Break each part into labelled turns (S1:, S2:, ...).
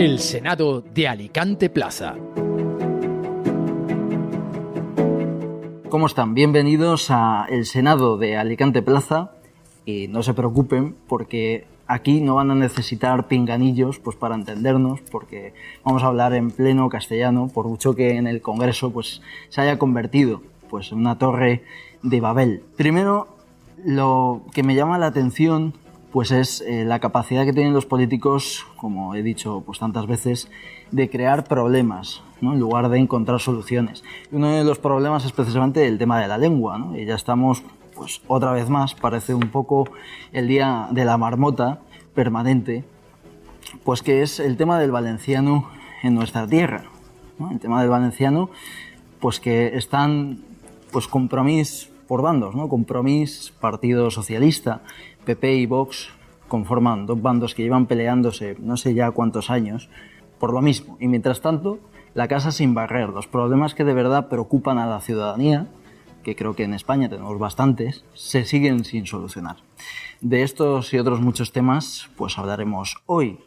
S1: El Senado de Alicante Plaza.
S2: ¿Cómo están? Bienvenidos a el Senado de Alicante Plaza y no se preocupen porque aquí no van a necesitar pinganillos pues para entendernos, porque vamos a hablar en pleno castellano, por mucho que en el Congreso pues se haya convertido pues en una torre de Babel. Primero, lo que me llama la atención pues es la capacidad que tienen los políticos, como he dicho pues tantas veces, de crear problemas, ¿no?, en lugar de encontrar soluciones. Y uno de los problemas es precisamente el tema de la lengua, ¿no? Y ya estamos, pues otra vez más, parece un poco el día de la marmota permanente, pues que es el tema del valenciano en nuestra tierra, ¿no? El tema del valenciano, pues que están pues Compromís por bandos, ¿no? Compromís, Partido Socialista, PP y Vox conforman dos bandos que llevan peleándose no sé ya cuántos años por lo mismo. Y mientras tanto, la casa sin barrer, los problemas que de verdad preocupan a la ciudadanía, que creo que en España tenemos bastantes, se siguen sin solucionar. De estos y otros muchos temas pues hablaremos hoy.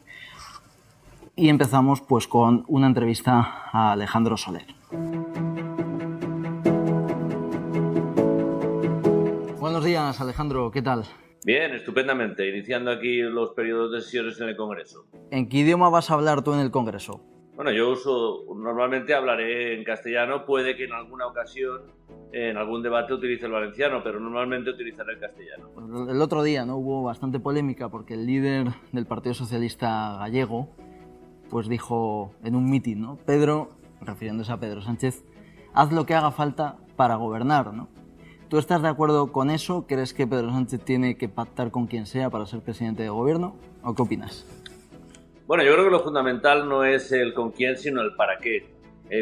S2: Y empezamos pues con una entrevista a Alejandro Soler. Buenos días, Alejandro, ¿qué tal?
S3: Bien, estupendamente, iniciando aquí los periodos de sesiones en el Congreso.
S2: ¿En qué idioma vas a hablar tú en el Congreso?
S3: Bueno, normalmente hablaré en castellano, puede que en alguna ocasión, en algún debate utilice el valenciano, pero normalmente utilizaré el castellano.
S2: El otro día, ¿no?, hubo bastante polémica porque el líder del Partido Socialista gallego pues dijo en un mitin, ¿no?, Pedro, refiriéndose a Pedro Sánchez, haz lo que haga falta para gobernar, ¿no? ¿Tú estás de acuerdo con eso? ¿Crees que Pedro Sánchez tiene que pactar con quien sea para ser presidente de gobierno? ¿O qué opinas?
S3: Bueno, yo creo que lo fundamental no es el con quién, sino el para qué.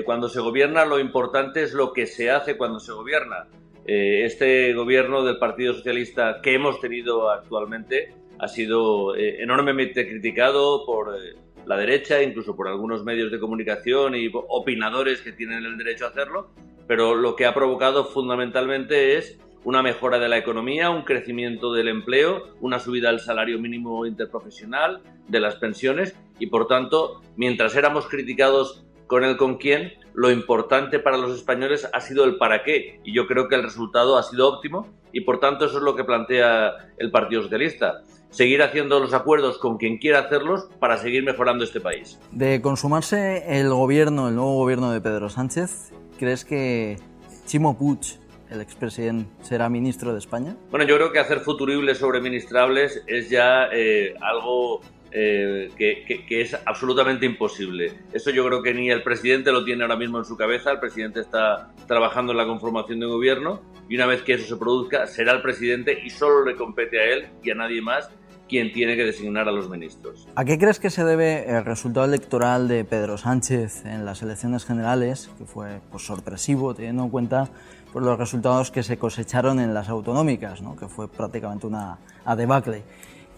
S3: Cuando se gobierna, lo importante es lo que se hace cuando se gobierna. Este gobierno del Partido Socialista que hemos tenido actualmente ha sido enormemente criticado por la derecha, incluso por algunos medios de comunicación y opinadores que tienen el derecho a hacerlo, pero lo que ha provocado fundamentalmente es una mejora de la economía, un crecimiento del empleo, una subida del salario mínimo interprofesional, de las pensiones y, por tanto, mientras éramos criticados con el con quién, lo importante para los españoles ha sido el para qué, y yo creo que el resultado ha sido óptimo y, por tanto, eso es lo que plantea el Partido Socialista. Seguir haciendo los acuerdos con quien quiera hacerlos para seguir mejorando este país.
S2: De consumarse el nuevo gobierno de Pedro Sánchez, ¿crees que Ximo Puig, el expresidente, será ministro de España?
S3: Bueno, yo creo que hacer futuribles sobre ministrables es ya algo que es absolutamente imposible. Eso yo creo que ni el presidente lo tiene ahora mismo en su cabeza. El presidente está trabajando en la conformación de un gobierno y una vez que eso se produzca será el presidente y solo le compete a él y a nadie más quien tiene que designar a los ministros.
S2: ¿A qué crees que se debe el resultado electoral de Pedro Sánchez en las elecciones generales, que fue pues sorpresivo teniendo en cuenta pues, los resultados que se cosecharon en las autonómicas, ¿no?, que fue prácticamente una debacle?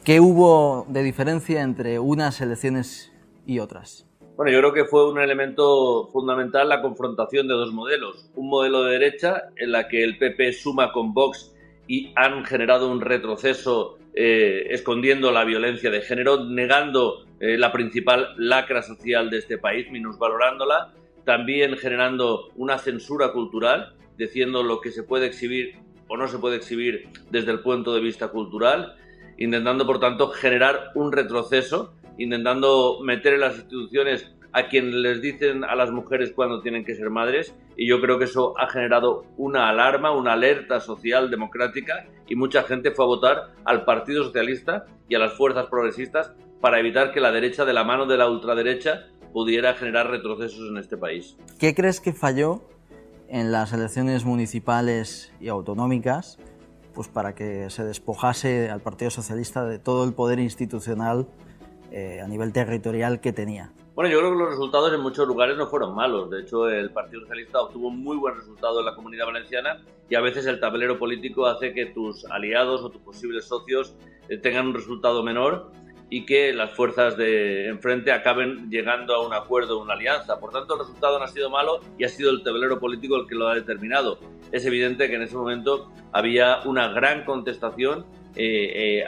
S2: ¿Qué hubo de diferencia entre unas elecciones y otras?
S3: Bueno, yo creo que fue un elemento fundamental la confrontación de dos modelos. Un modelo de derecha en la que el PP suma con Vox y han generado un retroceso escondiendo la violencia de género, negando la principal lacra social de este país, minusvalorándola, también generando una censura cultural, diciendo lo que se puede exhibir o no se puede exhibir desde el punto de vista cultural, intentando, por tanto, generar un retroceso, intentando meter en las instituciones a quienes les dicen a las mujeres cuándo tienen que ser madres, y yo creo que eso ha generado una alarma, una alerta social democrática, y mucha gente fue a votar al Partido Socialista y a las fuerzas progresistas para evitar que la derecha, de la mano de la ultraderecha, pudiera generar retrocesos en este país.
S2: ¿Qué crees que falló en las elecciones municipales y autonómicas pues para que se despojase al Partido Socialista de todo el poder institucional a nivel territorial que tenía?
S3: Bueno, yo creo que los resultados en muchos lugares no fueron malos. De hecho, el Partido Socialista obtuvo un muy buen resultado en la Comunidad Valenciana y a veces el tablero político hace que tus aliados o tus posibles socios tengan un resultado menor y que las fuerzas de enfrente acaben llegando a un acuerdo, una alianza. Por tanto, el resultado no ha sido malo y ha sido el tablero político el que lo ha determinado. Es evidente que en ese momento había una gran contestación,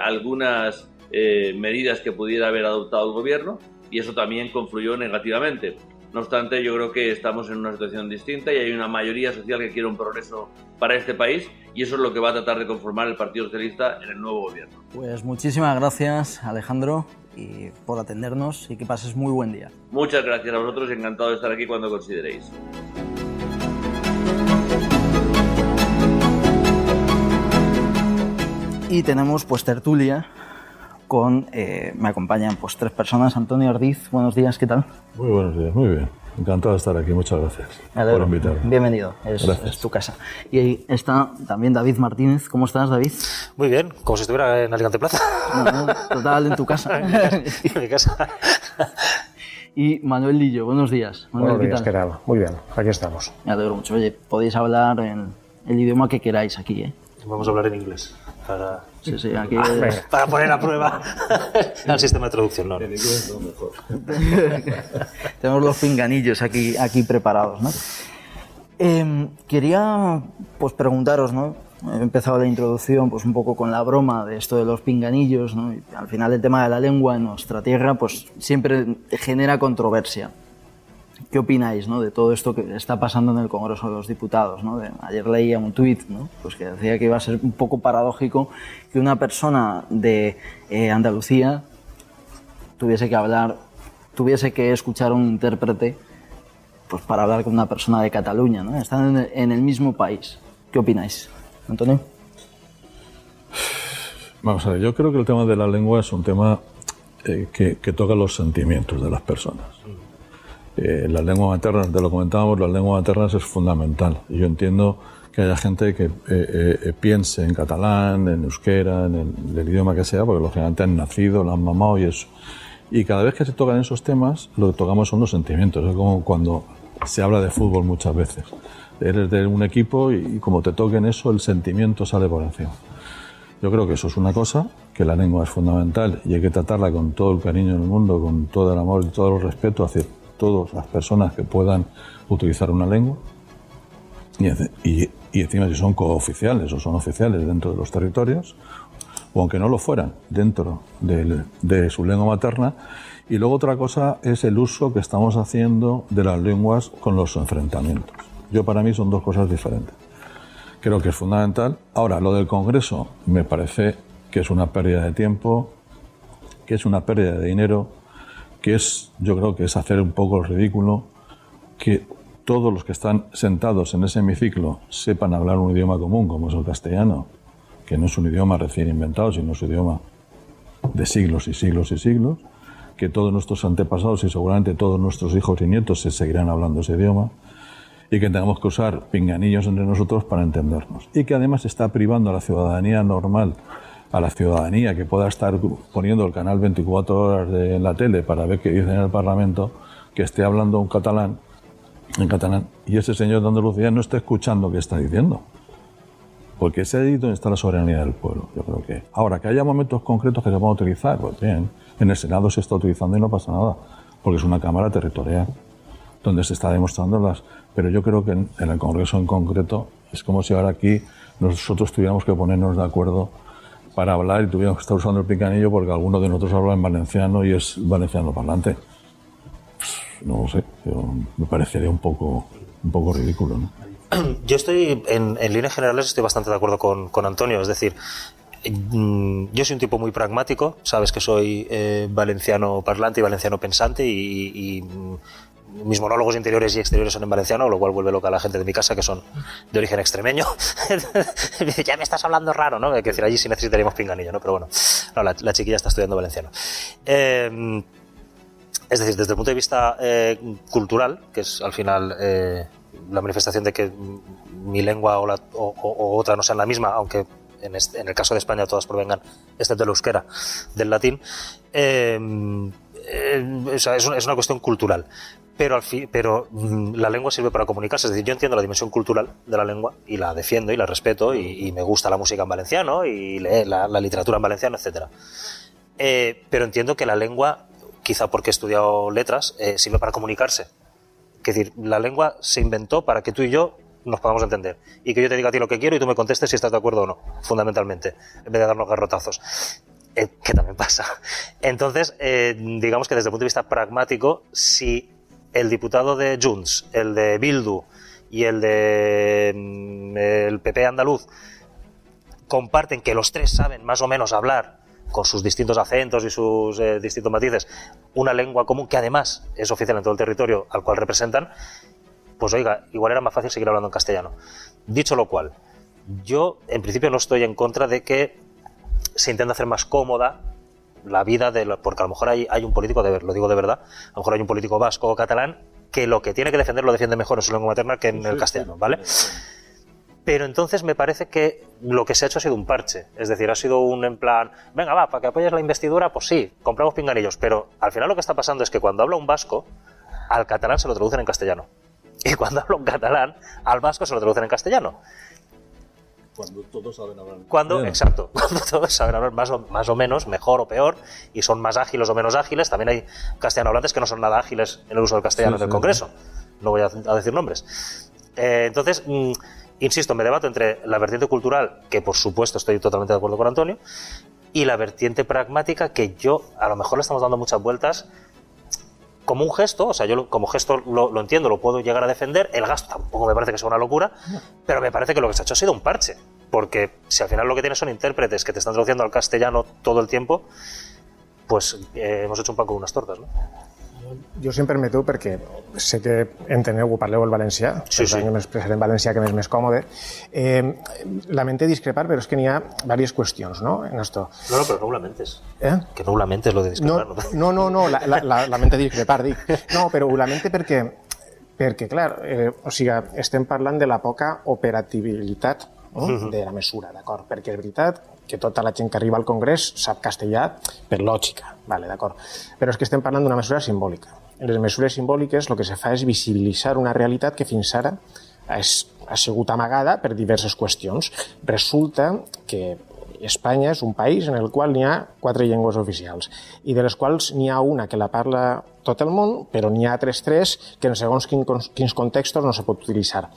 S3: algunas medidas que pudiera haber adoptado el gobierno, y eso también confluyó negativamente. No obstante, yo creo que estamos en una situación distinta y hay una mayoría social que quiere un progreso para este país, y eso es lo que va a tratar de conformar el Partido Socialista en el nuevo gobierno.
S2: Pues muchísimas gracias, Alejandro, y por atendernos, y que pases muy buen día.
S3: Muchas gracias a vosotros, encantado de estar aquí cuando consideréis.
S2: Y tenemos pues tertulia con, me acompañan pues 3 personas. Antonio Ardiz, buenos días, ¿qué tal?
S4: Muy buenos días, muy bien. Encantado de estar aquí, muchas gracias por invitarme.
S2: Bienvenido, es tu casa. Y ahí está también David Martínez. ¿Cómo estás, David?
S5: Muy bien, como si estuviera en Alicante Plaza.
S2: No, total, en tu casa.
S5: En mi casa.
S2: Y Manuel Lillo, buenos días. Manuel,
S6: Buenos días, ¿qué tal? Muy bien, aquí estamos.
S2: Me alegro mucho. Oye, podéis hablar en el idioma que queráis aquí, ¿eh?
S5: Vamos a hablar en inglés para,
S2: Sí, aquí
S5: para poner a prueba el sistema de traducción. No.
S4: En inglés no, mejor.
S2: Tenemos los pinganillos aquí preparados, ¿no? Quería pues preguntaros, ¿no? He empezado la introducción pues un poco con la broma de esto de los pinganillos, ¿no? Y al final el tema de la lengua en nuestra tierra pues siempre genera controversia. ¿Qué opináis, ¿no? De todo esto que está pasando en el Congreso de los Diputados, ¿no? Ayer leía un tuit, ¿no? Pues que decía que iba a ser un poco paradójico que una persona de Andalucía tuviese que escuchar a un intérprete pues para hablar con una persona de Cataluña, ¿no? Están en el mismo país. ¿Qué opináis, Antonio?
S4: Vamos a ver, yo creo que el tema de la lengua es un tema que toca los sentimientos de las personas. La lengua materna, te lo comentábamos, la lengua materna es fundamental. Y yo entiendo que haya gente que piense en catalán, en euskera, en el idioma que sea, porque lógicamente han nacido, lo han mamado y eso. Y cada vez que se tocan esos temas, lo que tocamos son los sentimientos. Es como cuando se habla de fútbol muchas veces. Eres de un equipo y como te toquen eso, el sentimiento sale por encima. Yo creo que eso es una cosa, que la lengua es fundamental y hay que tratarla con todo el cariño del mundo, con todo el amor y todo el respeto hacia todas las personas que puedan utilizar una lengua. Y encima si son cooficiales o son oficiales dentro de los territorios, o aunque no lo fueran, dentro de su lengua materna. Y luego otra cosa es el uso que estamos haciendo de las lenguas con los enfrentamientos. Para mí son dos cosas diferentes. Creo que es fundamental. Ahora, lo del Congreso me parece que es una pérdida de tiempo, que es una pérdida de dinero, yo creo que es hacer un poco el ridículo, que todos los que están sentados en ese hemiciclo sepan hablar un idioma común, como es el castellano, que no es un idioma recién inventado, sino es un idioma de siglos y siglos y siglos, que todos nuestros antepasados y seguramente todos nuestros hijos y nietos se seguirán hablando ese idioma, y que tengamos que usar pinganillos entre nosotros para entendernos. Y que además está privando a la ciudadanía normal, a la ciudadanía que pueda estar poniendo el canal 24 horas en la tele para ver qué dicen en el Parlamento, que esté hablando en catalán, y ese señor de Andalucía no está escuchando qué está diciendo. Porque ese es ahí donde está la soberanía del pueblo, yo creo que. Ahora, que haya momentos concretos que se van a utilizar, pues bien, en el Senado se está utilizando y no pasa nada, porque es una Cámara territorial, donde se está demostrando Pero yo creo que en el Congreso en concreto es como si ahora aquí nosotros tuviéramos que ponernos de acuerdo para hablar y tuviéramos que estar usando el pinganillo porque alguno de nosotros habla en valenciano y es valenciano parlante. No lo sé, me parecería un poco ridículo, ¿no?
S5: Yo estoy, en líneas generales, estoy bastante de acuerdo con Antonio. Es decir, yo soy un tipo muy pragmático, sabes que soy valenciano parlante y valenciano pensante y mis monólogos interiores y exteriores son en valenciano, lo cual vuelve loca a la gente de mi casa, que son de origen extremeño. Ya me estás hablando raro, ¿no? Hay que decir, allí sí necesitaríamos pinganillo, ¿no? Pero bueno, no, la chiquilla está estudiando valenciano. Es decir, desde el punto de vista cultural, que es al final la manifestación de que mi lengua o otra no sean la misma, aunque en el caso de España todas provengan, excepto el euskera, del latín, es una cuestión cultural. Pero la lengua sirve para comunicarse. Es decir, yo entiendo la dimensión cultural de la lengua y la defiendo y la respeto y me gusta la música en valenciano y leer la literatura en valenciano, etcétera. Pero entiendo que la lengua, quizá porque he estudiado letras, sirve para comunicarse. Es decir, la lengua se inventó para que tú y yo nos podamos entender y que yo te diga a ti lo que quiero y tú me contestes si estás de acuerdo o no, fundamentalmente, en vez de darnos garrotazos. que también pasa. Entonces, digamos que desde el punto de vista pragmático, si el diputado de Junts, el de Bildu y el de el PP andaluz comparten que los tres saben más o menos hablar con sus distintos acentos y sus distintos matices una lengua común que además es oficial en todo el territorio al cual representan, pues oiga, igual era más fácil seguir hablando en castellano. Dicho lo cual, yo en principio no estoy en contra de que se intente hacer más cómoda la vida porque a lo mejor hay un político, lo digo de verdad, a lo mejor hay un político vasco o catalán que lo que tiene que defender lo defiende mejor en su lengua materna que en el castellano, ¿vale? Pero entonces me parece que lo que se ha hecho ha sido un parche, es decir, ha sido un en plan, venga va, para que apoyes la investidura, pues sí, compramos pinganillos, pero al final lo que está pasando es que cuando habla un vasco, al catalán se lo traducen en castellano, y cuando habla un catalán, al vasco se lo traducen en castellano.
S4: Cuando todos saben hablar.
S5: Exacto, cuando todos saben hablar más o menos, mejor o peor, y son más ágiles o menos ágiles. También hay castellanohablantes que no son nada ágiles en el uso del castellano en el Congreso. No voy a decir nombres. Entonces, insisto, me debato entre la vertiente cultural, que por supuesto estoy totalmente de acuerdo con Antonio, y la vertiente pragmática, que yo a lo mejor le estamos dando muchas vueltas como un gesto, o sea, yo como gesto lo entiendo, lo puedo llegar a defender, el gasto tampoco me parece que sea una locura, pero me parece que lo que se ha hecho ha sido un parche, porque si al final lo que tienes son intérpretes que te están traduciendo al castellano todo el tiempo, pues hemos hecho un pan con unas tortas, ¿no?
S6: Jo sempre em meto perquè sé que enteneu, parleu el valencià,
S5: sí,
S6: per tant jo m'expressaré en valencià que m'és més còmode. Lamento discrepar, però és que n'hi ha diverses qüestions, no, en esto.
S5: No, però no ho lamentes. Que no ho lamentes, lo de discrepar.
S6: No, lamento discrepar, dic. No, però ho lamente perquè clar, o sigui, estem parlant de la poca operativitat de la mesura, d'acord? Perquè és veritat que tota la gent que arriba al Congrés sap castellà per lògica, vale, d'acord? Però és que estem parlant d'una mesura simbòlica. En les mesures simbòliques el que se fa és visibilitzar una realitat que fins ara ha sigut amagada per diverses qüestions. Resulta que Espanya és un país en el qual n'hi ha 4 llengües oficials i de les quals n'hi ha una que la parla tot el món, però n'hi ha altres 3 que en segons quins contextos no se pot utilitzar.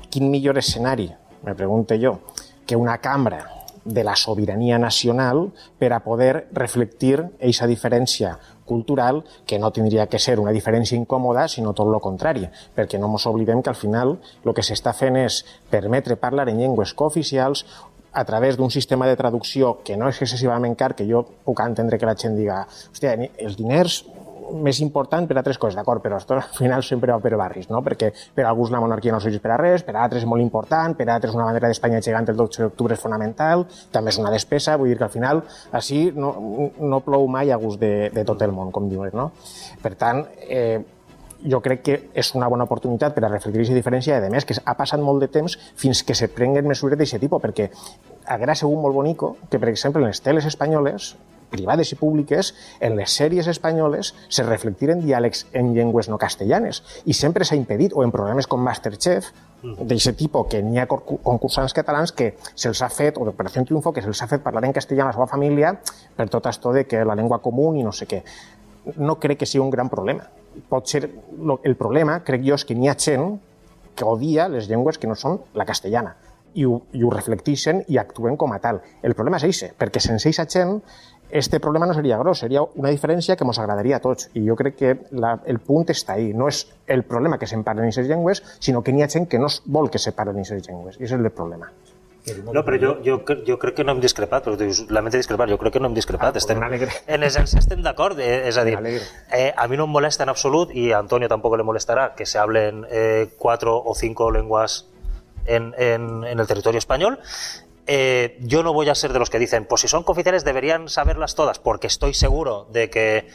S6: Quin millor escenari, me pregunto jo, que una cambra de la sobirania nacional per a poder reflectir aquesta diferència cultural, que no tindria que ser una diferència incòmoda, sinó tot el contrari, perquè no ens oblidem que al final el que s'està fent és permetre parlar en llengües cooficials a través d'un sistema de traducció que no és excessivament car, que jo puc entendre que la gent diga, hòstia, els diners més important per a altres coses, d'acord, però al final sempre va per barris, no? Perquè per a alguns la monarquia no serveix per a res, per a altres és molt important, per a altres una bandera d'Espanya gegant el 12 d'octubre és fonamental, també és una despesa, vull dir que al final així no plou mai a gust de tot el món, com diuen, no? Per tant, jo crec que és una bona oportunitat per a reflectir aquesta diferència i, a més, que ha passat molt de temps fins que se prenguen mesures d'aquest tipus, perquè haguera sigut molt bonico que, per exemple, en les teles espanyoles, privades i públiques, en les sèries espanyoles se reflectiren diàlegs en llengües no castellanes. I sempre s'ha impedit, o en programes com Masterchef, d'aquest tipus, que n'hi ha concursants catalans que se'ls ha fet, o d'Operació Triunfo, que se'ls ha fet parlar en castellà a la seva família per tot això de que la llengua comú i no sé què. No crec que sigui un gran problema. Pot ser, el problema, crec jo, és que n'hi ha gent que odia les llengües que no són la castellana i ho reflecteixen i actuen com a tal. El problema és aquest, perquè sense aquesta gent este problema no seria gros, seria una diferència que ens agradaria a tots. I jo crec que el punt està ahí. No és el problema que se'n parlen aquestes llengües, sinó que n'hi ha gent que no vol que se parlen aquestes llengües. I és el problema.
S5: No, però jo crec que no hem discrepat, però dius, lamento discrepar, jo crec que no hem discrepat. En essència estem d'acord, és a dir, a mi no em molesta en absolut, i a Antonio tampoco le molestará, que se hablen 4 o 5 lenguas en el territorio español. Yo no voy a ser de los que dicen, pues si son cooficiales deberían saberlas todas, porque estoy seguro de que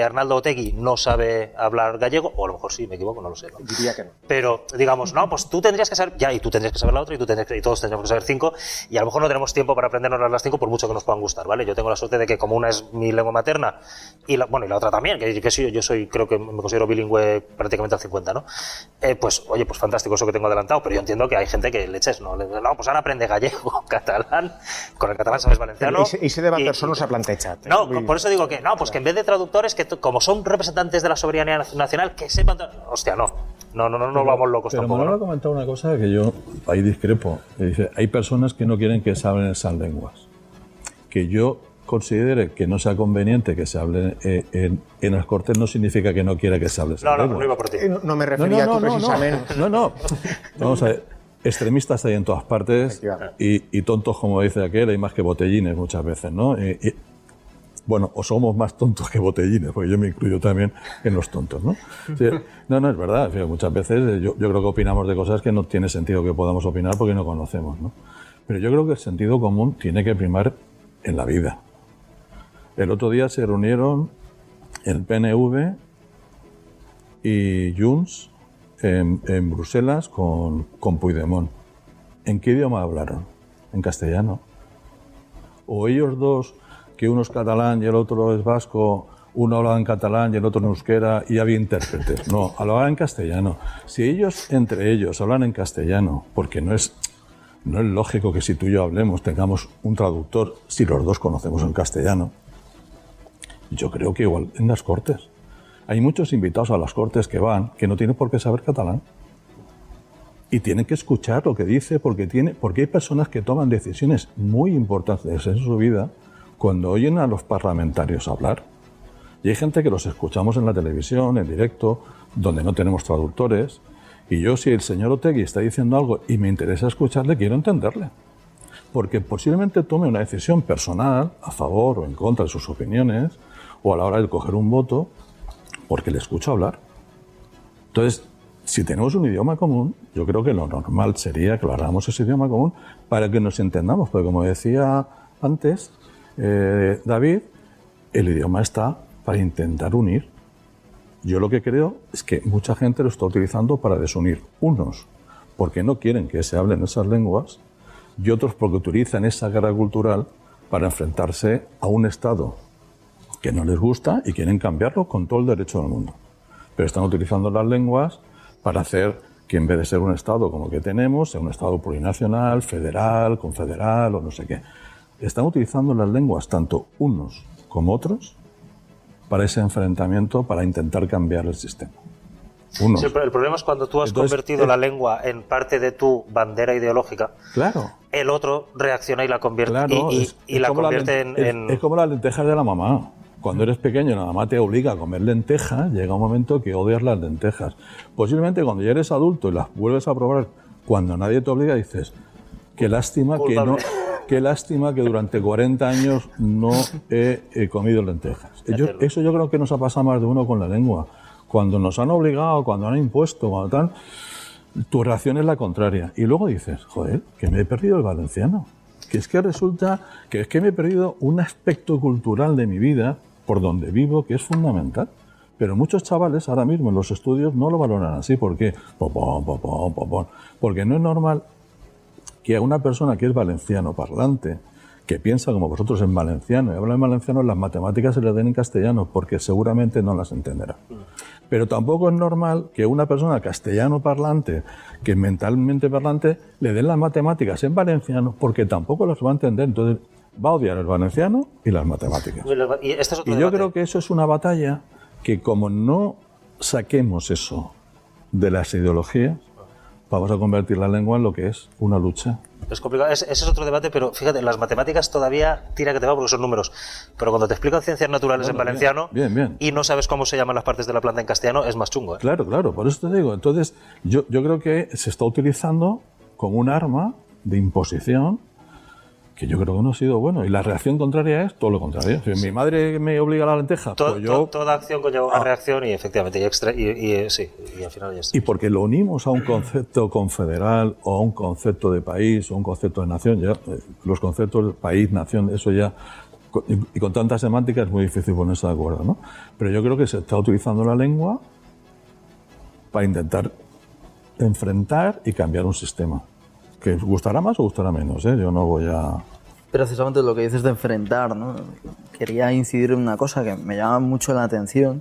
S5: Arnaldo Otegi no sabe hablar gallego, o a lo mejor sí, me equivoco, no lo sé, ¿no?
S6: Diría que no.
S5: Pero digamos, no, pues tú tendrías que saber, ya, y tú tendrías que saber la otra, y todos tendríamos que saber 5, y a lo mejor no tenemos tiempo para aprendernos las 5 por mucho que nos puedan gustar, ¿vale? Yo tengo la suerte de que como una es mi lengua materna, y la otra también, que sí, yo soy, creo que me considero bilingüe prácticamente al 50, ¿no? Pues, oye, pues fantástico eso que tengo adelantado, pero yo entiendo que hay gente que leches, no, pues ahora aprende gallego, catalán, con el catalán sabes valenciano.
S6: I ese debat per això no s'ha plantejat.
S5: No, por eso digo que no, pues que en vez de traductores, que como son representantes de la soberanía nacional, que sepan... Hostia, no vamos locos
S4: pero
S5: tampoco.
S4: Pero
S5: ¿no?
S4: me ha comentado una cosa que yo ahí discrepo. Dice, hay personas que no quieren que se hablen esas lenguas. Que yo considere que no sea conveniente que se hable en las Cortes no significa que no quiera que se hable.
S5: No iba por ti.
S6: No me refería a tú precisamente.
S4: No. Vamos a ver. Extremistas hay en todas partes y tontos, como dice aquel, hay más que botellines muchas veces, ¿no? Bueno, o somos más tontos que botellines, porque yo me incluyo también en los tontos, ¿no? Sí, no, es verdad. Muchas veces yo creo que opinamos de cosas que no tiene sentido que podamos opinar porque no conocemos, ¿no? Pero yo creo que el sentido común tiene que primar en la vida. El otro día se reunieron el PNV y Junts en Bruselas con Puigdemont. ¿En qué idioma hablaron? En castellano. O ellos dos, que uno es catalán y el otro es vasco, uno hablaba en catalán y el otro en euskera y había intérpretes. No, hablaban en castellano. Si ellos, entre ellos, hablan en castellano, porque no es lógico que si tú y yo hablemos tengamos un traductor si los dos conocemos el castellano. Yo creo que igual en las Cortes. Hay muchos invitados a las Cortes que van que no tienen por qué saber catalán. Y tienen que escuchar lo que dice porque hay personas que toman decisiones muy importantes en su vida cuando oyen a los parlamentarios hablar. Y hay gente que los escuchamos en la televisión, en directo, donde no tenemos traductores. Y yo, si el señor Otegi está diciendo algo y me interesa escucharle, quiero entenderle. Porque posiblemente tome una decisión personal, a favor o en contra de sus opiniones, o a la hora de coger un voto, porque le escucho hablar. Entonces, si tenemos un idioma común, yo creo que lo normal sería que lo hagamos ese idioma común para que nos entendamos. Porque como decía antes David, el idioma está para intentar unir. Yo lo que creo es que mucha gente lo está utilizando para desunir. Unos porque no quieren que se hablen esas lenguas y otros porque utilizan esa guerra cultural para enfrentarse a un Estado que no les gusta y quieren cambiarlo con todo el derecho del mundo. Pero están utilizando las lenguas para hacer que en vez de ser un Estado como el que tenemos, sea un Estado plurinacional, federal, confederal o no sé qué. Están utilizando las lenguas, tanto unos como otros, para ese enfrentamiento, para intentar cambiar el sistema. Unos.
S5: Sí, el problema es cuando tú has convertido la lengua en parte de tu bandera ideológica.
S4: Claro.
S5: El otro reacciona y la convierte,
S4: claro,
S5: y la convierte en...
S4: Es como las lentejas de la mamá. Cuando eres pequeño, la mamá te obliga a comer lentejas, llega un momento que odias las lentejas. Posiblemente cuando ya eres adulto y las vuelves a probar, cuando nadie te obliga, dices, qué lástima que durante 40 años no he comido lentejas. Eso yo creo que nos ha pasado más de uno con la lengua. Cuando nos han obligado, cuando han impuesto, cuando tal, tu reacción es la contraria. Y luego dices, joder, que me he perdido el valenciano. Que es que resulta que es que me he perdido un aspecto cultural de mi vida por donde vivo que es fundamental. Pero muchos chavales ahora mismo en los estudios no lo valoran así. ¿Por qué? Porque no es normal que a una persona que es valenciano parlante, que piensa como vosotros en valenciano y habla en valenciano, las matemáticas se le den en castellano, porque seguramente no las entenderá. Pero tampoco es normal que una persona castellano parlante, que es mentalmente parlante, le den las matemáticas en valenciano, porque tampoco las va a entender. Entonces va a odiar el valenciano y las matemáticas. Y yo creo que eso es una batalla que, como no saquemos eso de las ideologías, vamos a convertir la lengua en lo que es una lucha.
S5: Es complicado. Ese es otro debate, pero fíjate, las matemáticas todavía tira que te va porque son números. Pero cuando te explican ciencias naturales en valenciano
S4: bien.
S5: y no sabes cómo se llaman las partes de la planta en castellano, es más chungo.
S4: Claro, por eso te digo. Entonces, yo creo que se está utilizando como un arma de imposición que yo creo que no ha sido bueno. Y la reacción contraria es todo lo contrario. Si mi madre me obliga a la lenteja, pues yo...
S5: Toda acción conlleva una reacción y efectivamente, y al final ya está.
S4: Y porque lo unimos a un concepto confederal o a un concepto de país o un concepto de nación, ya los conceptos de país, nación, eso ya... Y con tanta semántica es muy difícil ponerse de acuerdo, ¿no? Pero yo creo que se está utilizando la lengua para intentar enfrentar y cambiar un sistema. Que gustará más o gustará menos, ¿eh? Yo no voy a...
S2: Precisamente lo que dices de enfrentar, ¿no? Quería incidir en una cosa que me llama mucho la atención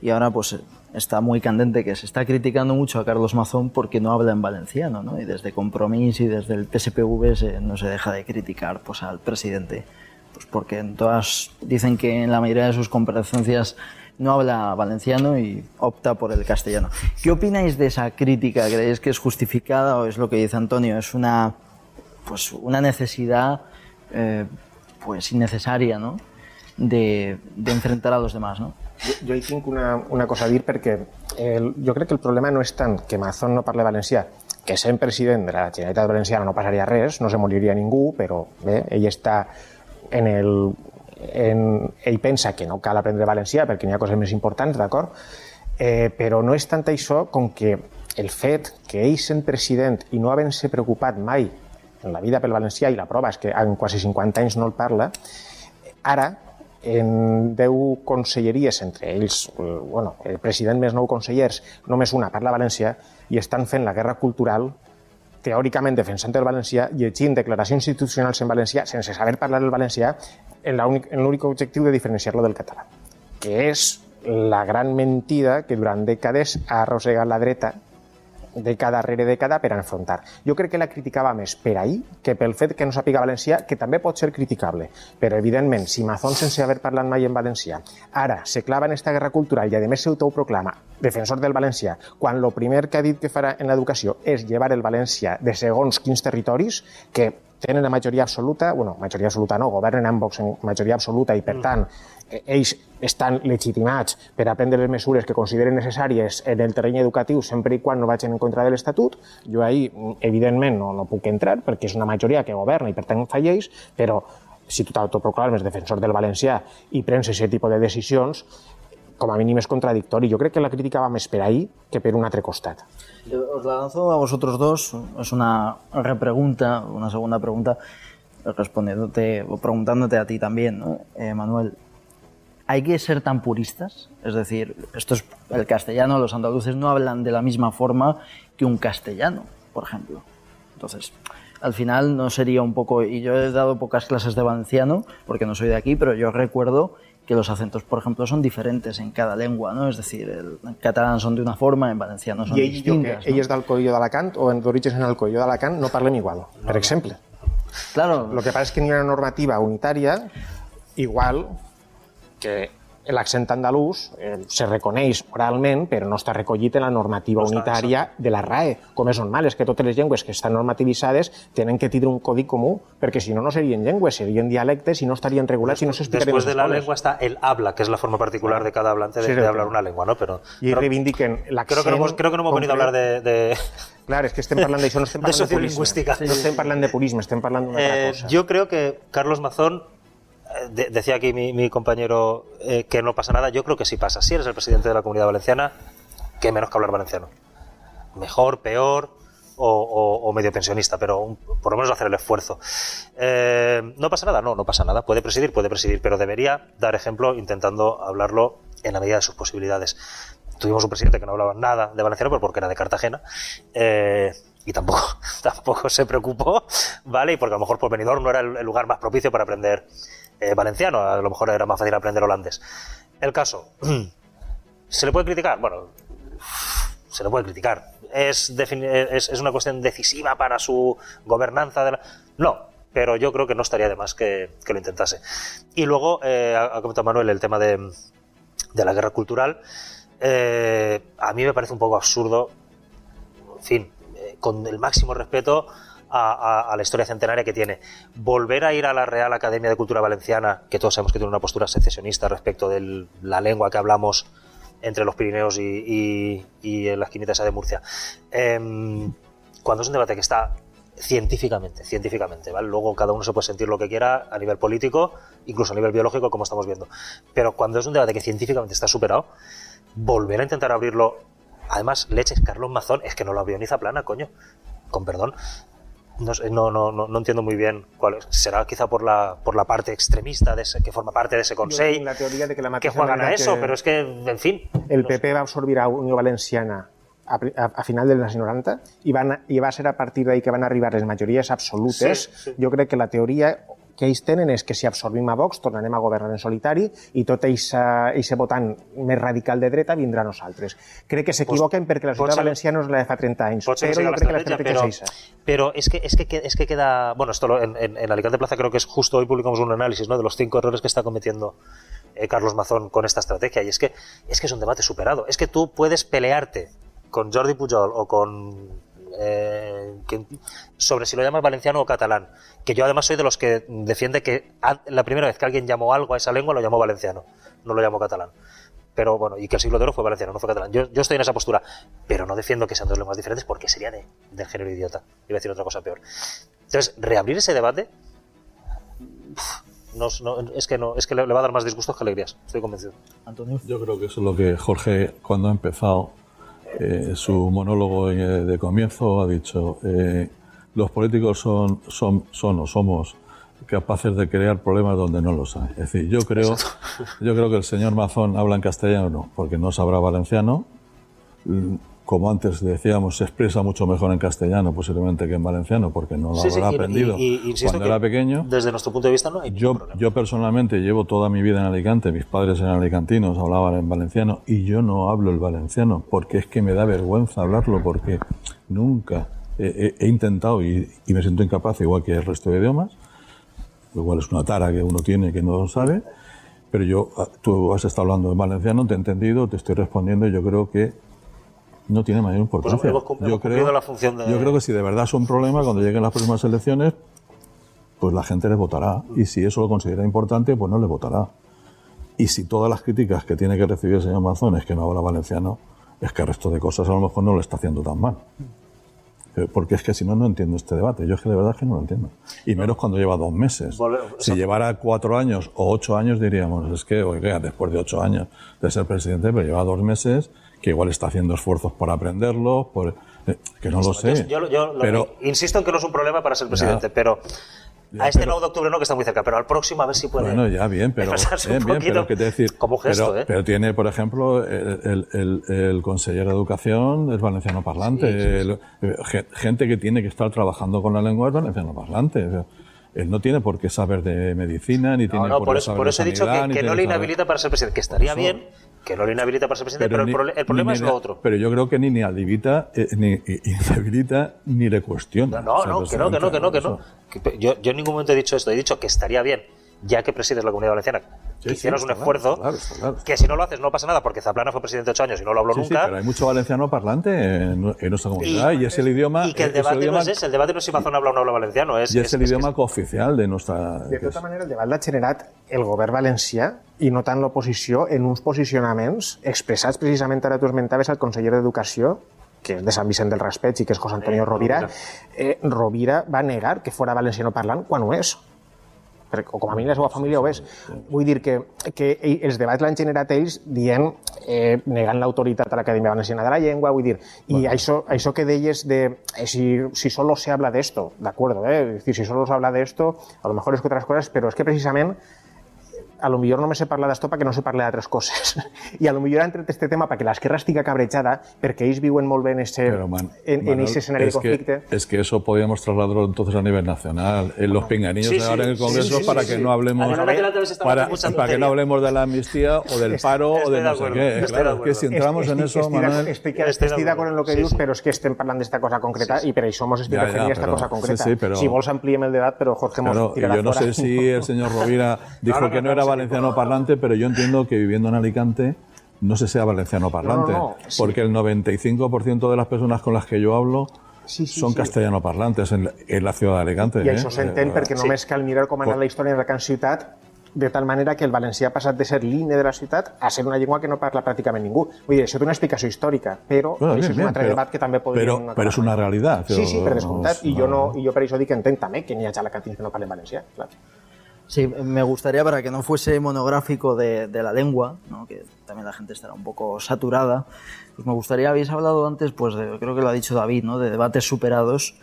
S2: y ahora pues está muy candente, que se está criticando mucho a Carlos Mazón porque no habla en valenciano, ¿no? Y desde Compromís y desde el PSPV no se deja de criticar pues al presidente, pues porque en todas dicen que en la mayoría de sus comparecencias no habla valenciano y opta por el castellano. ¿Qué opináis de esa crítica? ¿Creéis que es justificada o es lo que dice Antonio? Es una necesidad pues innecessària, no?, d'enfrontar a los demás, no?
S6: Jo hi tinc una cosa a dir perquè jo crec que el problema no és tant que Mazón no parli valencià, que sent president de la Generalitat Valenciana no passaria res, no se moriria ningú, però bé, ell està ell pensa que no cal aprendre valencià perquè n'hi ha coses més importants, d'acord? Però no és tant això com que el fet que ell sent president i no havent-se preocupat mai en la vida pel valencià, i la prova és que en quasi 50 anys no el parla, ara en 10 conselleries, entre ells, el president més 9 consellers, només una parla valencià i estan fent la guerra cultural, teòricament defensant el valencià, llegint declaracions institucionals en valencià, sense saber parlar el valencià, en l'únic objectiu de diferenciar-lo del català, que és la gran mentida que durant dècades ha arrossegat la dreta dècada rere dècada per enfrontar. Jo crec que la criticava més per ahir que pel fet que no sàpiga valencià, que també pot ser criticable. Però, evidentment, si Mazón, sense haver parlat mai en valencià, ara se clava en esta guerra cultural i, a més, s'autoproclama defensor del valencià, quan el primer que ha dit que farà en l'educació és llevar el valencià de segons quins territoris que tenen la majoria absoluta, majoria absoluta no, governen amb Vox en majoria absoluta i, per tant, ells estan legitimats per a prendre les mesures que consideren necessàries en el terreny educatiu sempre i quan no vagin en contra de l'Estatut. Jo ahir, evidentment, no puc entrar perquè és una majoria que governa i, per tant, fa lleis, però si tu t'autoproclames defensor del valencià i prens aquest tipus de decisions, com a mínim és contradictori. Jo crec que la crítica va més per ahí que per un altre costat.
S2: Os la lanzo a vosotros dos. Es una repregunta, una segunda pregunta, respondiéndote o preguntándote a ti también, ¿no? Manuel, ¿hay que ser tan puristas? Es decir, esto es el castellano, los andaluces no hablan de la misma forma que un castellano, por ejemplo. Entonces, al final no sería un poco... Y yo he dado pocas clases de valenciano, porque no soy de aquí, pero yo recuerdo que los acentos, por ejemplo, son diferentes en cada lengua, ¿no? Es decir, en catalán son de una forma, en valenciano son distintas.
S6: I ells d'Alcoió d'Alacant o d'orígens en Alcoió d'Alacant no parlen igual, per exemple.
S2: Claro.
S6: Lo que pasa es que n'hi ha una normativa unitària, igual que l'accent andalús se reconeix oralment, però no està recollit en la normativa unitària de la RAE, com és normal, és que totes les llengües que estan normativitzades tenen que tindre un codi comú, perquè si no, no serien llengües, serien dialectes i no estarien regulats i no s'explicarien
S5: les escoles. Después de la lengua está el habla, que es la forma particular de cada hablante de hablar una lengua, ¿no? Pero
S6: reivindiquen l'accent...
S5: Creo que no hemos venido a hablar de...
S6: Clar, és que estem parlant d'això, no estem parlant de
S5: sociolingüística.
S6: No estem parlant de purisme, estem parlant d'una altra cosa.
S5: Yo creo que Carlos Mazón, decía aquí mi compañero que no pasa nada, yo creo que sí pasa. Si eres el presidente de la Comunidad Valenciana, qué menos que hablar valenciano. Mejor, peor o medio pensionista, pero por lo menos hacer el esfuerzo. ¿No pasa nada? No pasa nada. Puede presidir, pero debería dar ejemplo intentando hablarlo en la medida de sus posibilidades. Tuvimos un presidente que no hablaba nada de valenciano, pero porque era de Cartagena. Y tampoco se preocupó, ¿vale? Y porque a lo mejor por Benidorm no era el lugar más propicio para aprender valenciano, a lo mejor era más fácil aprender holandés. El caso, ¿se le puede criticar? Bueno, se le puede criticar. ¿Es una cuestión decisiva para su gobernanza? No, pero yo creo que no estaría de más que lo intentase. Y luego, ha comentado Manuel el tema de la guerra cultural. A mí me parece un poco absurdo, en fin, con el máximo respeto a la historia centenaria que tiene, volver a ir a la Real Academia de Cultura Valenciana, que todos sabemos que tiene una postura secesionista respecto de la lengua que hablamos entre los Pirineos y en la esquinita esa de Murcia, cuando es un debate que está científicamente, ¿vale? Luego cada uno se puede sentir lo que quiera a nivel político, incluso a nivel biológico, como estamos viendo, pero cuando es un debate que científicamente está superado, volver a intentar abrirlo. Además, leches, Carlos Mazón es que no lo abrió ni Zaplana, coño, con perdón. No entiendo muy bien cuál es. Será quizá por la parte extremista que forma parte de ese Consell,
S6: la teoría de que
S5: juegan a eso, pero es que, en fin...
S6: El PP va absorbir a Unió Valenciana a final dels anys 90 i va ser a partir d'ahir que van arribar les majories absolutes. Sí. Jo crec que la teoria que ells tenen és que si absorbim a Vox tornarem a governar en solitari i tot aquest votant més radical de dreta vindrà a nosaltres. Crec que s'equivoquen perquè la societat valenciana no és la de fa 30 anys, però jo crec que la estratègia és esa.
S5: Pero es que queda... Bueno, esto en Alicante Plaza creo que es justo hoy publicamos un análisis, ¿no?, de los 5 errores que está cometiendo Carlos Mazón con esta estrategia, y es que es un debate superado. Es que tú puedes pelearte con Jordi Pujol o con sobre si lo llamas valenciano o catalán, que yo además soy de los que defiende que la primera vez que alguien llamó algo a esa lengua lo llamó valenciano, no lo llamó catalán. Pero bueno, y que el siglo de oro fue valenciano, no fue catalán. Yo estoy en esa postura, pero no defiendo que sean dos lenguas diferentes porque sería del género idiota. Iba a decir otra cosa peor. Entonces, reabrir ese debate es que le va a dar más disgustos que alegrías, estoy convencido.
S2: Antonio.
S4: Yo creo que eso es lo que Jorge, cuando ha empezado su monólogo de comienzo, ha dicho: los políticos somos capaces de crear problemas donde no los hay. Es decir, yo creo que el señor Mazón habla en castellano porque no sabrá valenciano. Como antes decíamos, se expresa mucho mejor en castellano posiblemente que en valenciano porque no lo habrá aprendido cuando era pequeño.
S5: Desde nuestro punto de vista no hay ningún problema.
S4: Yo personalmente llevo toda mi vida en Alicante, mis padres eran alicantinos, hablaban en valenciano y yo no hablo el valenciano porque es que me da vergüenza hablarlo, porque nunca he intentado y me siento incapaz, igual que el resto de idiomas. Igual es una tara que uno tiene que no lo sabe, pero tú has estado hablando en valenciano, te he entendido, te estoy respondiendo y yo creo que no tiene mayor importancia. Yo creo que si de verdad es un problema, cuando lleguen las próximas elecciones, pues la gente les votará. Y si eso lo considera importante, pues no le votará. Y si todas las críticas que tiene que recibir el señor Mazón es que no habla valenciano, es que el resto de cosas a lo mejor no lo está haciendo tan mal. Porque es que si no, no entiendo este debate. Yo es que de verdad es que no lo entiendo. Y menos cuando lleva 2 meses. Si llevara 4 años o 8 años, diríamos, es que, oiga, después de 8 años de ser presidente, pero lleva 2 meses, que igual está haciendo esfuerzos por aprenderlo, que no lo sé.
S5: Pero insisto en que no es un problema para ser presidente, pero a este 9 de octubre no, que está muy cerca, pero al próximo a ver si puede.
S4: Bueno, ya bien, pero que te decir,
S5: como gesto,
S4: pero tiene, por ejemplo, el consejero de Educación es valenciano parlante, gente que tiene que estar trabajando con la lengua es valenciano parlante. Él no tiene por qué saber de medicina, ni tiene por qué saber
S5: por eso
S4: de
S5: he dicho
S4: sanidad,
S5: que no le inhabilita para ser presidente, que estaría bien, que no le inhabilita para ser presidente, pero el problema es lo otro.
S4: Pero yo creo que ni inhabilita, ni inhabilita, ni le cuestiona.
S5: Que no. Yo en ningún momento he dicho esto, he dicho que estaría bien, ya que presides la Comunidad Valenciana, que hicieras un esfuerzo,
S4: claro.
S5: que si no lo haces no pasa nada, porque Zaplana fue presidente 8 años y no lo habló nunca.
S4: Sí, pero hay mucho valenciano parlante en nuestra comunidad y es el idioma...
S5: Y que el debate no es ese, el debate no es si Mazón habla o no habla valenciano.
S4: Es el idioma cooficial de nuestra...
S6: De tota manera, el debat l'ha generat el govern valencià i no tant l'oposició en uns posicionaments expressats precisament, ara tu esmentaves el conseller d'Educació, que és de Sant Vicent del Raspeig i que és José Antonio Rovira. Rovira va negar que fora valenciano parlant quan ho és. O com a mínim la seva família ho és. Vull dir que els debats l'han generat ells dient, negant l'autoritat a l'Acadèmia Valenciana de la Llengua, vull dir, i això que deies de si solo se habla de esto, de acuerdo, es decir, si solo se habla de esto, a lo mejor es que otras cosas, pero es que precisament a lo millor només se parla d'això perquè no se parla d'altres coses. I a lo millor han tret este tema perquè l'esquerra estigui cabrejada, perquè ells viuen molt bé en ese escenari de conflicte.
S4: Es que eso podríamos trasladarlo entonces a nivel nacional. En los pinganillos de ahora en el Congreso para que no hablemos para que no hablemos de la amnistía o del paro o de no sé qué. Claro, que si entramos en eso, Manuel...
S6: Estic d'acord en el que dius, però és que estem parlant d'esta cosa concreta i per això mos estic referint a esta cosa concreta. Si vols ampliem el debat, però Jorge mos tirarà fora.
S4: Yo no sé si el señor Rovira dijo que no era valenciano parlante, pero yo entiendo que viviendo en Alicante no se sea valenciano parlante, porque el 95% de las personas con las que yo hablo son castellano parlantes en la ciudad de Alicante.
S6: I això s'entén perquè només cal mirar com ha anat la història de la Can Ciutat, de tal manera que el valencià ha passat de ser l'himne de la ciutat a ser una llengua que no parla pràcticament ningú. Vull dir, això té una explicació històrica, però això és un altre debat que també podríem...
S4: Però és una realitat.
S6: Sí, per descomptat, i jo per això dic que entenc també que n'hi ha alacantins que no parlen valencià, clar.
S2: Sí, me gustaría, para que no fuese monográfico de la lengua, ¿no? Que también la gente estará un poco saturada, pues me gustaría, habéis hablado antes, pues creo que lo ha dicho David, ¿no? De debates superados,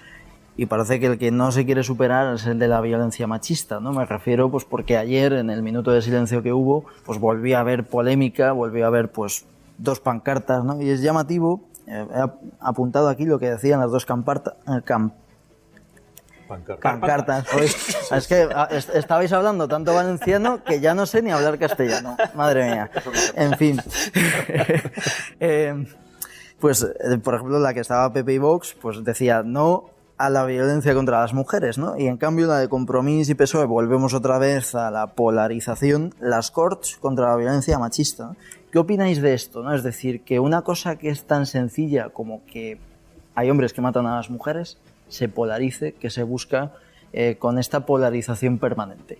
S2: y parece que el que no se quiere superar es el de la violencia machista, ¿no? Me refiero, pues porque ayer, en el minuto de silencio que hubo, pues volví a haber polémica, volví a haber, pues, 2 pancartas, ¿no? Y es llamativo, he apuntado aquí lo que decían las 2 pancartas. Pues, es que estabais hablando tanto valenciano que ya no sé ni hablar castellano. Madre mía. En fin. Pues, por ejemplo, la que estaba Pepe y Vox, pues decía no a la violencia contra las mujeres, ¿no? Y en cambio la de Compromís y PSOE volvemos otra vez a la polarización, las Corts contra la violencia machista. ¿Qué opináis de esto, no? Es decir, que una cosa que es tan sencilla como que hay hombres que matan a las mujeres, se polarice, que se busca con esta polarización permanente.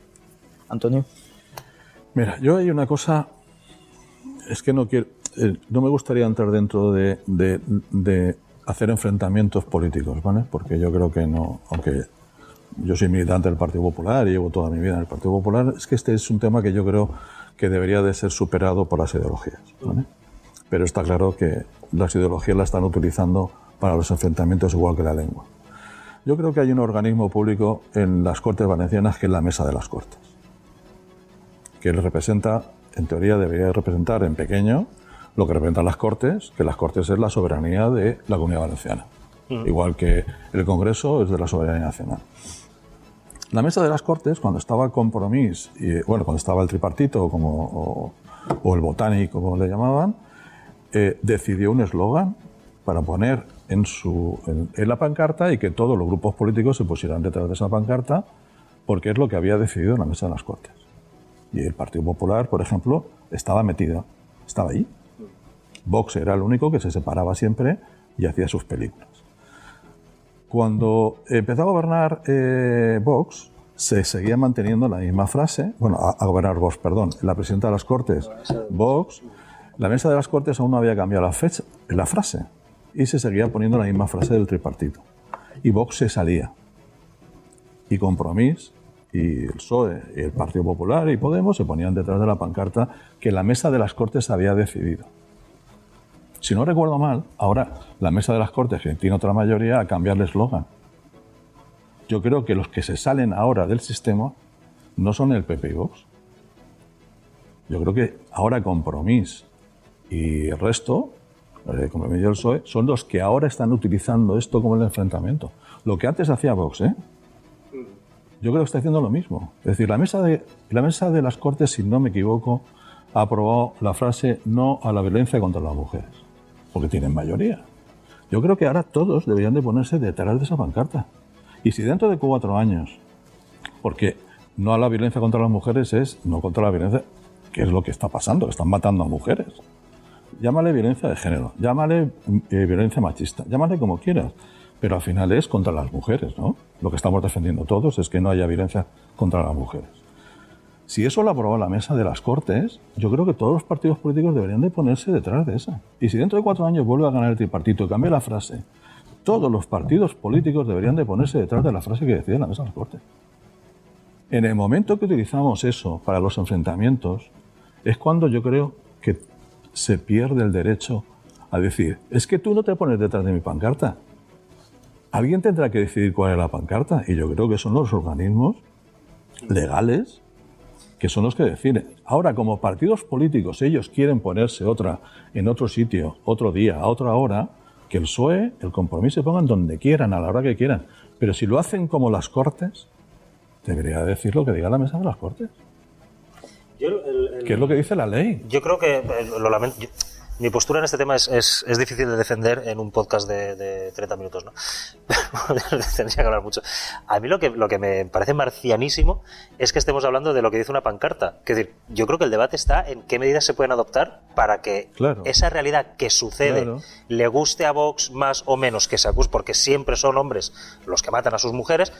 S2: Antonio.
S4: Mira, yo hay una cosa, es que no me gustaría entrar dentro de hacer enfrentamientos políticos, ¿vale? Porque yo creo que no, aunque yo soy militante del Partido Popular y llevo toda mi vida en el Partido Popular, es que este es un tema que yo creo que debería de ser superado por las ideologías, ¿vale? Pero está claro que las ideologías la están utilizando para los enfrentamientos igual que la lengua. Yo creo que hay un organismo público en las Cortes Valencianas que es la Mesa de las Cortes, que representa, en teoría debería representar en pequeño lo que representan las Cortes, que las Cortes es la soberanía de la Comunidad Valenciana, igual que el Congreso es de la soberanía nacional. La Mesa de las Cortes, cuando estaba Compromís, cuando estaba el tripartito o el botánico, como le llamaban, decidió un eslogan para poner en la pancarta y que todos los grupos políticos se pusieran detrás de esa pancarta, porque es lo que había decidido la Mesa de las Cortes. Y el Partido Popular, por ejemplo, estaba metido, estaba ahí. Vox era el único que se separaba siempre y hacía sus películas. Cuando empezó a gobernar Vox, se seguía manteniendo la misma frase, a gobernar Vox, perdón, la presidenta de las Cortes, Vox, la Mesa de las Cortes aún no había cambiado la frase y se seguía poniendo la misma frase del tripartito. Y Vox se salía. Y Compromís y el PSOE y el Partido Popular y Podemos se ponían detrás de la pancarta que la Mesa de las Cortes había decidido. Si no recuerdo mal, ahora la Mesa de las Cortes, que tiene otra mayoría, a cambiar el eslogan. Yo creo que los que se salen ahora del sistema no son el PP y Vox. Yo creo que ahora Compromís y el resto, Compromís y el PSOE, son los que ahora están utilizando esto como el enfrentamiento. Lo que antes hacía Vox, yo creo que está haciendo lo mismo. Es decir, la mesa de las Cortes, si no me equivoco, ha aprobado la frase no a la violencia contra las mujeres, porque tienen mayoría. Yo creo que ahora todos deberían de ponerse detrás de esa pancarta. Y si dentro de 4 años, porque no a la violencia contra las mujeres es no contra la violencia, que es lo que está pasando, que están matando a mujeres. Llámale violencia de género, llámale violencia machista, llámale como quieras, pero al final es contra las mujeres, ¿no? Lo que estamos defendiendo todos es que no haya violencia contra las mujeres. Si eso lo aprobó la Mesa de las Cortes, yo creo que todos los partidos políticos deberían de ponerse detrás de esa. Y si dentro de 4 años vuelve a ganar el tripartito y cambia la frase, todos los partidos políticos deberían de ponerse detrás de la frase que decide la Mesa de las Cortes. En el momento que utilizamos eso para los enfrentamientos, es cuando yo creo que se pierde el derecho a decir, es que tú no te pones detrás de mi pancarta. Alguien tendrá que decidir cuál es la pancarta, y yo creo que son los organismos legales que son los que deciden. Ahora, como partidos políticos, ellos quieren ponerse otra en otro sitio, otro día, a otra hora, que el PSOE, el Compromís se pongan donde quieran, a la hora que quieran. Pero si lo hacen como las Cortes, debería decir lo que diga la Mesa de las Cortes. ¿Qué es lo que dice la ley?
S5: Yo creo que, lo lamento, mi postura en este tema es difícil de defender en un podcast de 30 minutos, ¿no? Tendría que hablar mucho. A mí lo que me parece marcianísimo es que estemos hablando de lo que dice una pancarta. Es decir, yo creo que el debate está en qué medidas se pueden adoptar para que esa realidad que sucede le guste a Vox más o menos que se acuse, porque siempre son hombres los que matan a sus mujeres,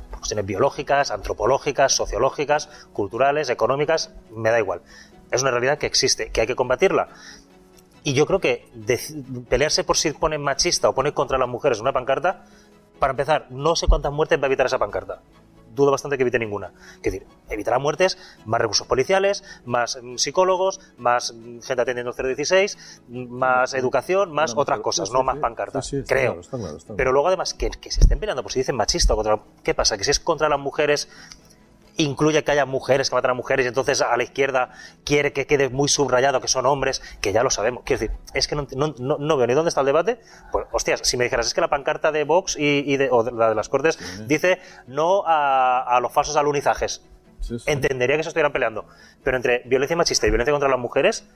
S5: por cuestiones biológicas, antropológicas, sociológicas, culturales, económicas, me da igual. Es una realidad que existe, que hay que combatirla. Y yo creo que pelearse por si pone machista o pone contra las mujeres una pancarta, para empezar, no sé cuántas muertes va a evitar esa pancarta. Dudo bastante que evite ninguna. Es decir, evitará muertes, más recursos policiales, más psicólogos, más gente atendiendo el 016, más educación, más otras cosas, no más pancartas, creo. Está claro. Pero luego además que se estén peleando por si dicen machista o contra... ¿Qué pasa? Que si es contra las mujeres... incluye que haya mujeres que matan a mujeres y entonces a la izquierda quiere que quede muy subrayado que son hombres, que ya lo sabemos. Quiero decir, es que no veo ni dónde está el debate. Pues, hostias, si me dijeras, es que la pancarta de Vox o la de las Cortes dice no a los falsos alunizajes. Entendería que se estuvieran peleando. Pero entre violencia machista y violencia contra las mujeres,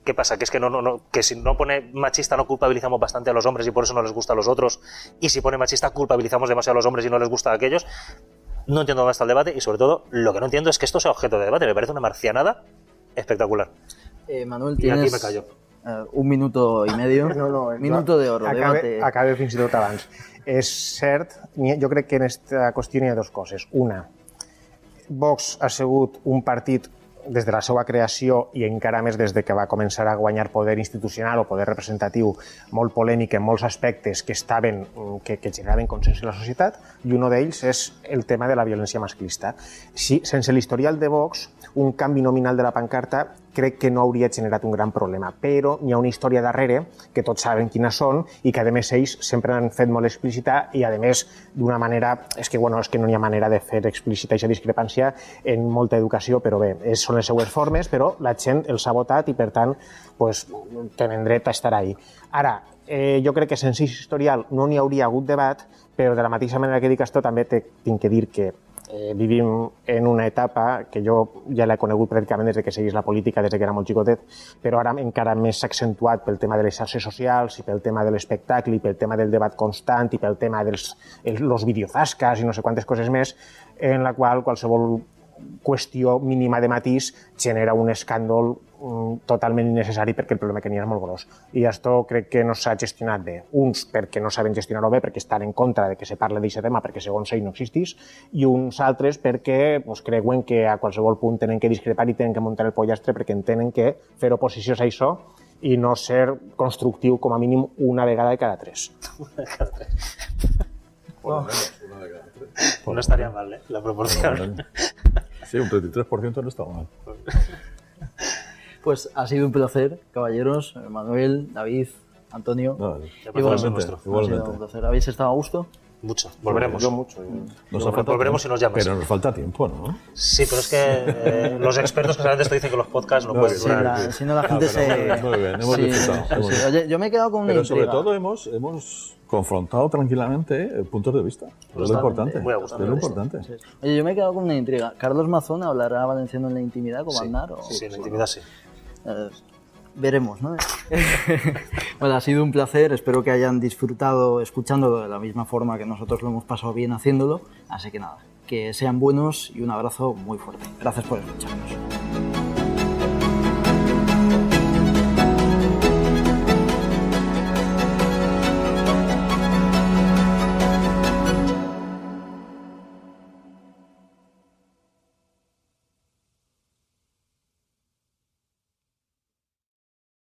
S5: ¿qué pasa? Que es que que si no pone machista no culpabilizamos bastante a los hombres y por eso no les gusta a los otros. Y si pone machista culpabilizamos demasiado a los hombres y no les gusta a aquellos. No entiendo dónde está el debate y, sobre todo, lo que no entiendo es que esto sea objeto de debate. Me parece una marcianada espectacular.
S2: Manuel,
S5: y aquí me callo.
S2: un minuto i medio. Minuto de oro, debate.
S6: Acabe fins i tot abans. És cert, jo crec que en aquesta qüestió hi ha dues coses. Una, Vox ha sigut un partit des de la seva creació i encara més des de que va començar a guanyar poder institucional o poder representatiu molt polèmic en molts aspectes que generaven consens en la societat, i un d'ells és el tema de la violència masclista. Si, sense l'historial de Vox, un canvi nominal de la pancarta crec que no hauria generat un gran problema, però hi ha una història darrere que tots saben quines són i que a més ells sempre han fet molt explícita i a més d'una manera, és que no hi ha manera de fer explícita aquesta discrepància en molta educació, però bé, són les seues formes, però la gent els ha votat i per tant tenen dret a estar ahí. Ara, jo crec que sense historial no n'hi hauria hagut debat, però de la mateixa manera que dic això també tinc que dir que vivim en una etapa que jo ja l'he conegut pràcticament des de que seguís la política, des que era molt xicotet, però ara encara més accentuat pel tema de les xarxes socials i pel tema de l'espectacle i pel tema del debat constant i pel tema dels videozascas i no sé quantes coses més, en la qual qualsevol qüestió mínima de matís genera un escàndol totalment innecessari perquè el problema que n'hi ha és molt gros. I això crec que no s'ha gestionat bé. Uns perquè no saben gestionar-ho bé, perquè estan en contra de que se parli d'aquest tema, perquè segons ells no existís, i uns altres perquè creuen que a qualsevol punt tenen que discrepar i tenen que muntar el pollastre perquè entenen que fer oposició és això i no ser constructiu com a mínim una vegada de cada tres.
S5: Una de cada tres. No estaría mal, ¿eh? La proporción.
S4: Sí, un 33% no está mal.
S2: Pues ha sido un placer, caballeros, Manuel, David, Antonio.
S4: Igualmente.
S2: Ha sido un placer. ¿Habéis estado a gusto?
S5: Mucho. Volveremos.
S6: Yo mucho.
S5: Volveremos si nos llamas.
S4: Pero nos falta tiempo, ¿no?
S5: Sí, pero es que los expertos que saben de esto dicen que los podcasts no pueden durar.
S2: Si no, la gente se...
S4: Muy bien, hemos disfrutado.
S2: Oye, yo me he quedado con una
S4: Pero
S2: intriga.
S4: sobre todo hemos confrontado tranquilamente puntos de vista. Es lo importante.
S5: Muy a gusto.
S4: Es lo importante.
S2: Sí. Oye, yo me he quedado con una intriga. ¿Carlos Mazón hablará valenciano en la intimidad como Aznar?
S5: Sí, en la intimidad sí.
S2: Veremos, ¿no? Bueno, ha sido un placer, espero que hayan disfrutado escuchándolo de la misma forma que nosotros lo hemos pasado bien haciéndolo, así que nada, que sean buenos y un abrazo muy fuerte. Gracias por escucharnos.